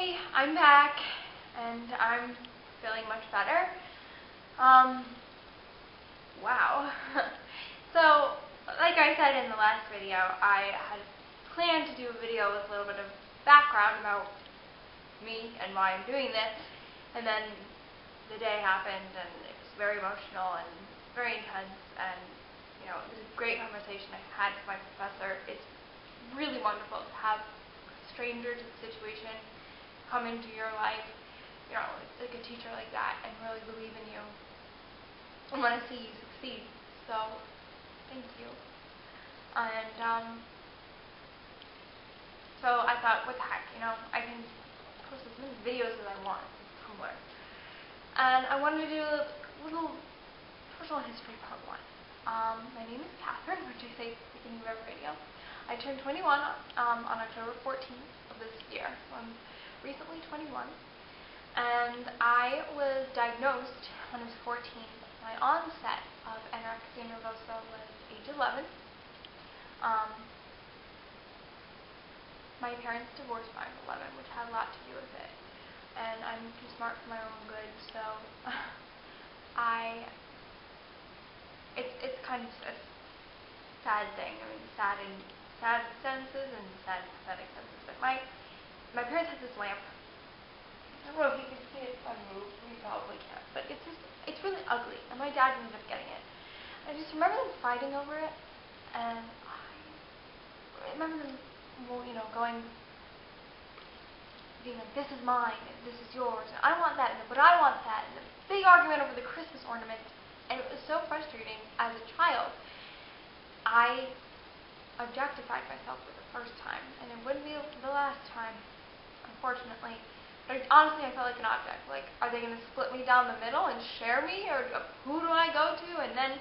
Hey, I'm back, and I'm feeling much better. Wow. So, like I said in the last video, I had planned to do a video with a little bit of background about me and why I'm doing this, and then the day happened, and it was very emotional and very intense, and, you know, it was a great conversation I had with my professor. It's really wonderful to have a stranger to the situation come into your life, you know, like a teacher like that, and really believe in you and want to see you succeed. So, thank you. And so I thought, what the heck, you know, I can post as many videos as I want on Tumblr. And I wanted to do a little personal history part 1. My name is Catherine, which I say at the beginning of every video. I turned 21 on October 14th of this year, so I'm recently 21. And I was diagnosed when I was 14. My onset of anorexia nervosa was age 11. My parents divorced when I was 11, which had a lot to do with it. And I'm too smart for my own good, so it's kind of a sad thing. I mean, sad in sad senses and sad in pathetic senses. But my parents had this lamp. I don't know if you can see it unmoved. You probably can't. But it's really ugly, and my dad ended up getting it. I just remember them fighting over it, and I remember them, well, you know, being like, this is mine, and this is yours, and I want that, but I want that, and a big argument over the Christmas ornament, and it was so frustrating. As a child, I objectified myself for the first time, and it wouldn't be the last time, unfortunately. But honestly, I felt like an object. Like, are they going to split me down the middle and share me, or who do I go to? And then,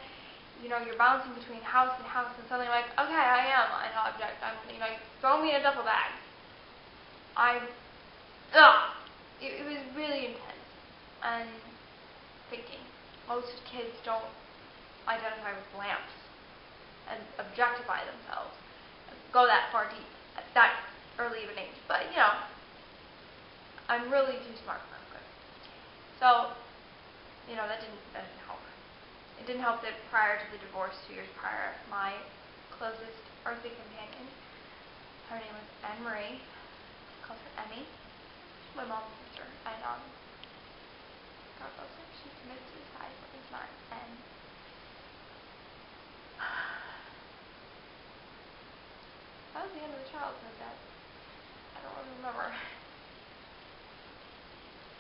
you know, you're bouncing between house and house, and suddenly like, okay, I am an object. You know, throw me in a duffel bag. It was really intense. And thinking, most kids don't identify with lamps and objectify themselves and go that far deep at that early of an age. But, you know, I'm really too smart for my good. So, you know, that didn't help. It didn't help that prior to the divorce, 2 years prior, my closest earthly companion, her name was Anne Marie, I called her Emmy. She's my mom's sister, and God bless her, she committed suicide, really smart, and that was the end of the childhood that I don't really remember.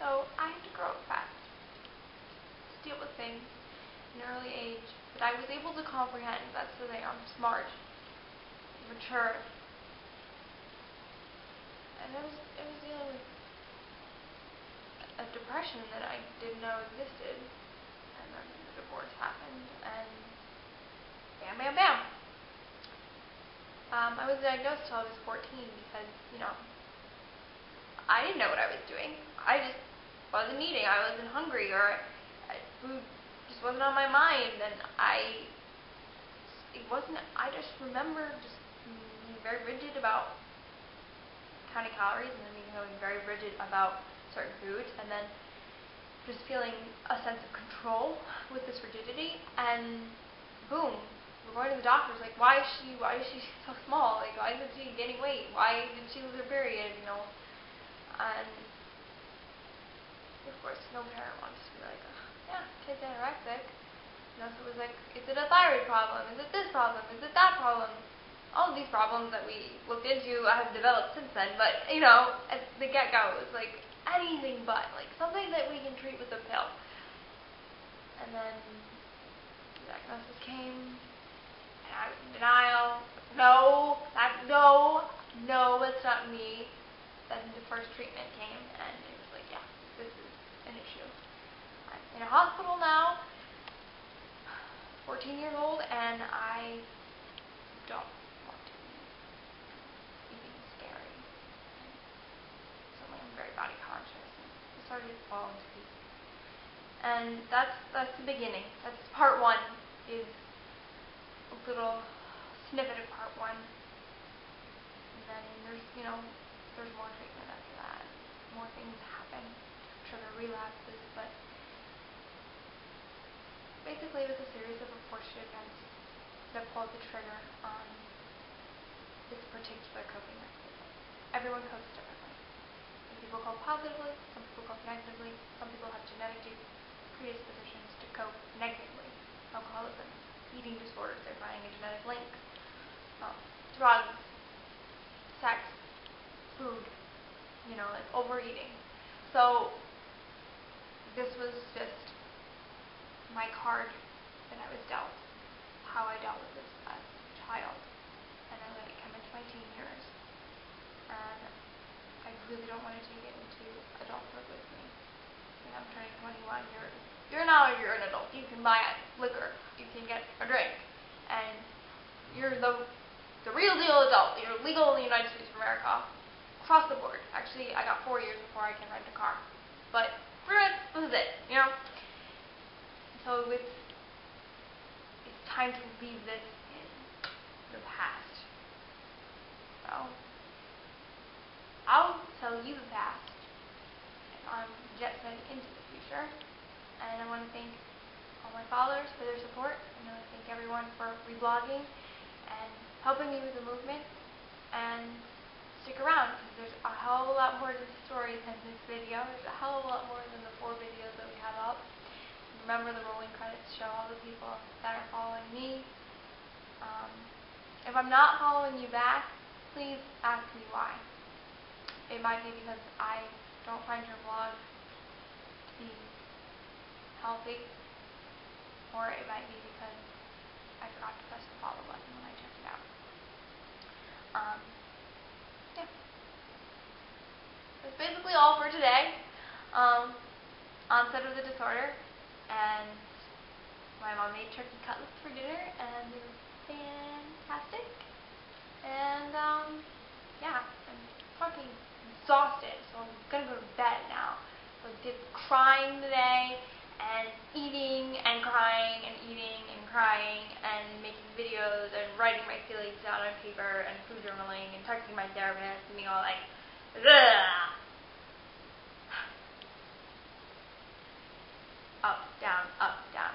So I had to grow up fast, to deal with things in an early age, but I was able to comprehend. That's the thing. I'm smart, mature, and it was dealing with a depression that I didn't know existed, and then the divorce happened, and bam, bam, bam. I was diagnosed till I was 14 because, you know, I didn't know what I was doing. I just wasn't eating. I wasn't hungry, or food just wasn't on my mind, and I just remember just being very rigid about counting calories, and then becoming very rigid about certain foods, and then just feeling a sense of control with this rigidity, and boom, we're going to the doctors, like, why is she so small? Like, why isn't she gaining weight? Why did she lose her period, you know? And of course, no parent wants to be like, oh, yeah, kid's anorexic. You know, so it was like, is it a thyroid problem? Is it this problem? Is it that problem? All of these problems that we looked into have developed since then, but, you know, at the get-go, it was like anything but, like something that we can treat with a pill. And then the diagnosis came, and I was in denial. No, that's not me. Then the first treatment came, and it was like, yeah, this is an issue. I'm in a hospital now, 14 years old, and I don't want to be eating scary. Suddenly I'm very body conscious, and I started to fall into pieces. And that's the beginning. That's part 1, is a little snippet of part 1. And then there's more treatment after that. more things happen, trigger relapses, but basically it was a series of unfortunate events that pulled the trigger on this particular coping mechanism. Everyone copes differently. Some people cope positively, some people cope negatively, some people have genetic predispositions to cope negatively. Alcoholism, eating disorders, they're finding a genetic link. Drugs, sex, food, like overeating. So this was just my card that I was dealt, how I dealt with this as a child, and I let it come into my teen years. And I really don't want to take it into adulthood with me. I'm turning 21. You're an adult. You can buy liquor. You can get a drink, and you're the real deal adult. You're legal in the United States of America, across the board. Actually, I got 4 years before I can rent a car, but this is it. So it's time to leave this in the past. So I'll tell you the past, and I'm jet setting into the future. And I want to thank all my followers for their support. I want to thank everyone for reblogging and helping me with the movement. And stick around, because there's a hell of a lot more to the story than this video. There's a hell of a lot more than the 4 videos that we have up. Remember, the rolling credits show all the people that are following me. If I'm not following you back, please ask me why. It might be because I don't find your vlog to be healthy, or it might be because I forgot to press the follow button when I checked it out. Yeah. That's basically all for today. Onset of the disorder, and my mom made turkey cutlets for dinner, and they were fantastic. And yeah, I'm fucking exhausted, so I'm gonna go to bed now. So I did crying today, and eating and crying and eating and crying and making videos and writing my feelings down on paper and food journaling and texting my therapist and being all like, ugh. Up, down, up, down.